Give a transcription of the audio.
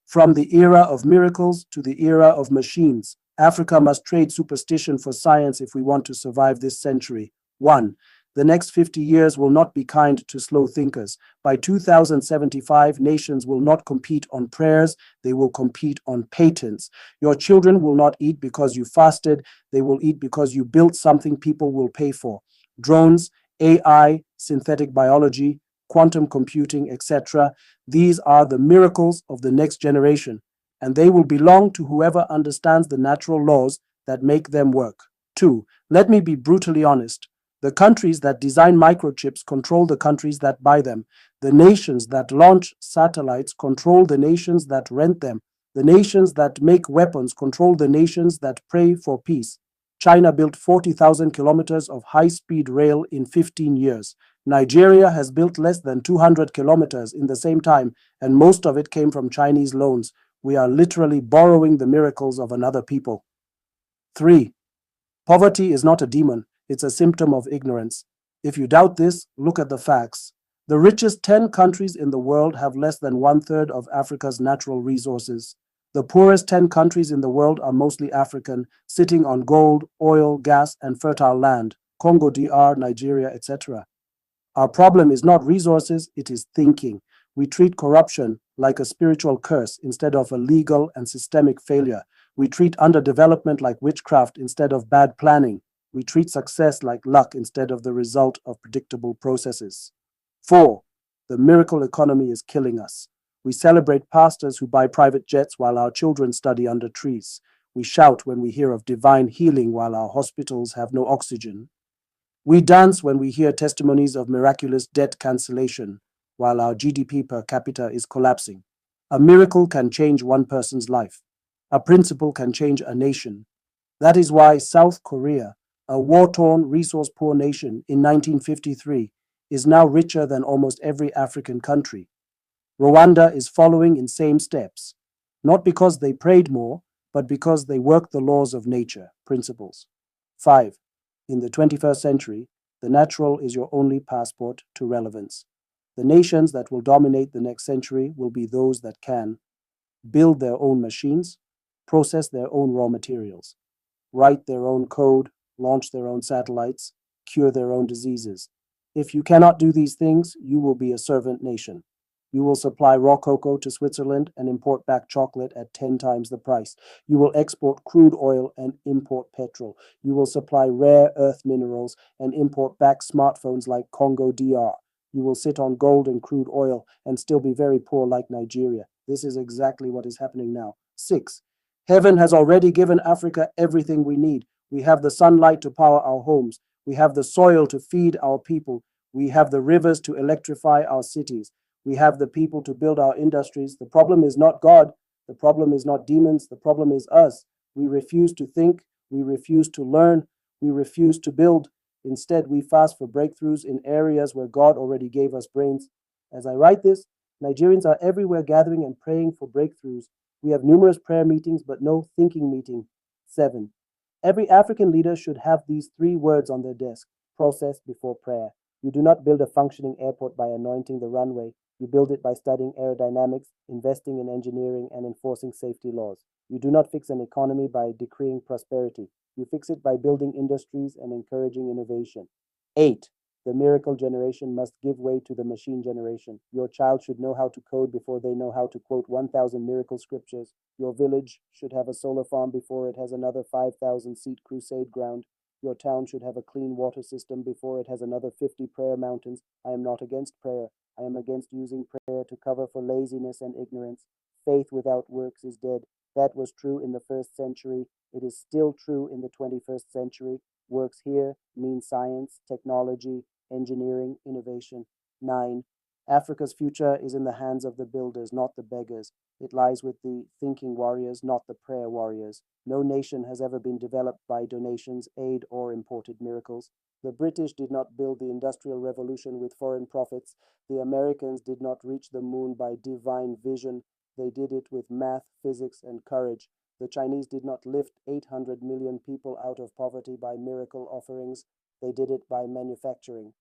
From the era of miracles to the era of machines, Africa must trade superstition for science if we want to survive this century. 1. The next 50 years will not be kind to slow thinkers. By 2075, nations will not compete on prayers, they will compete on patents. Your children will not eat because you fasted, they will eat because you built something people will pay for. Drones, AI, synthetic biology, quantum computing, etc. These are the miracles of the next generation, and they will belong to whoever understands the natural laws that make them work. 2. Let me be brutally honest. The countries that design microchips control the countries that buy them. The nations that launch satellites control the nations that rent them. The nations that make weapons control the nations that pray for peace. China built 40,000 kilometers of high-speed rail in 15 years. Nigeria has built less than 200 kilometers in the same time, and most of it came from Chinese loans. We are literally borrowing the miracles of another people. 3. Poverty is not a demon, it's a symptom of ignorance. If you doubt this, look at the facts. The richest 10 countries in the world have less than one-third of Africa's natural resources. The poorest 10 countries in the world are mostly African, sitting on gold, oil, gas, and fertile land. Congo DR, Nigeria, etc. Our problem is not resources, it is thinking. We treat corruption like a spiritual curse instead of a legal and systemic failure. We treat underdevelopment like witchcraft instead of bad planning. We treat success like luck instead of the result of predictable processes. 4. The miracle economy is killing us. We celebrate pastors who buy private jets while our children study under trees. We shout when we hear of divine healing while our hospitals have no oxygen. We dance when we hear testimonies of miraculous debt cancellation while our GDP per capita is collapsing. A miracle can change one person's life. A principle can change a nation. That is why South Korea, a war-torn, resource-poor nation in 1953, is now richer than almost every African country. Rwanda is following in same steps, not because they prayed more, but because they worked the laws of nature, principles. 5. In the 21st century, the natural is your only passport to relevance. The nations that will dominate the next century will be those that can build their own machines, process their own raw materials, write their own code, launch their own satellites, cure their own diseases. If you cannot do these things, you will be a servant nation. You will supply raw cocoa to Switzerland and import back chocolate at 10 times the price. You will export crude oil and import petrol. You will supply rare earth minerals and import back smartphones like Congo DR. You will sit on gold and crude oil and still be very poor like Nigeria. This is exactly what is happening now. 6. Heaven has already given Africa everything we need. We have the sunlight to power our homes. We have the soil to feed our people. We have the rivers to electrify our cities. We have the people to build our industries. The problem is not God. The problem is not demons. The problem is us. We refuse to think. We refuse to learn. We refuse to build. Instead, we fast for breakthroughs in areas where God already gave us brains. As I write this, Nigerians are everywhere gathering and praying for breakthroughs. We have numerous prayer meetings, but no thinking meeting. 7. Every African leader should have these 3 words on their desk: process before prayer. You do not build a functioning airport by anointing the runway. You build it by studying aerodynamics, investing in engineering, and enforcing safety laws. You do not fix an economy by decreeing prosperity. You fix it by building industries and encouraging innovation. 8. The miracle generation must give way to the machine generation. Your child should know how to code before they know how to quote 1,000 miracle scriptures. Your village should have a solar farm before it has another 5,000-seat crusade ground. Your town should have a clean water system before it has another 50 prayer mountains. I am not against prayer. I am against using prayer to cover for laziness and ignorance. Faith without works is dead. That was true in the 1st century. It is still true in the 21st century. Works here mean science, technology, engineering, innovation. 9. Africa's future is in the hands of the builders, not the beggars. It lies with the thinking warriors, not the prayer warriors. No nation has ever been developed by donations, aid, or imported miracles. The British did not build the Industrial Revolution with foreign profits. The Americans did not reach the moon by divine vision. They did it with math, physics, and courage. The Chinese did not lift 800 million people out of poverty by miracle offerings. They did it by manufacturing.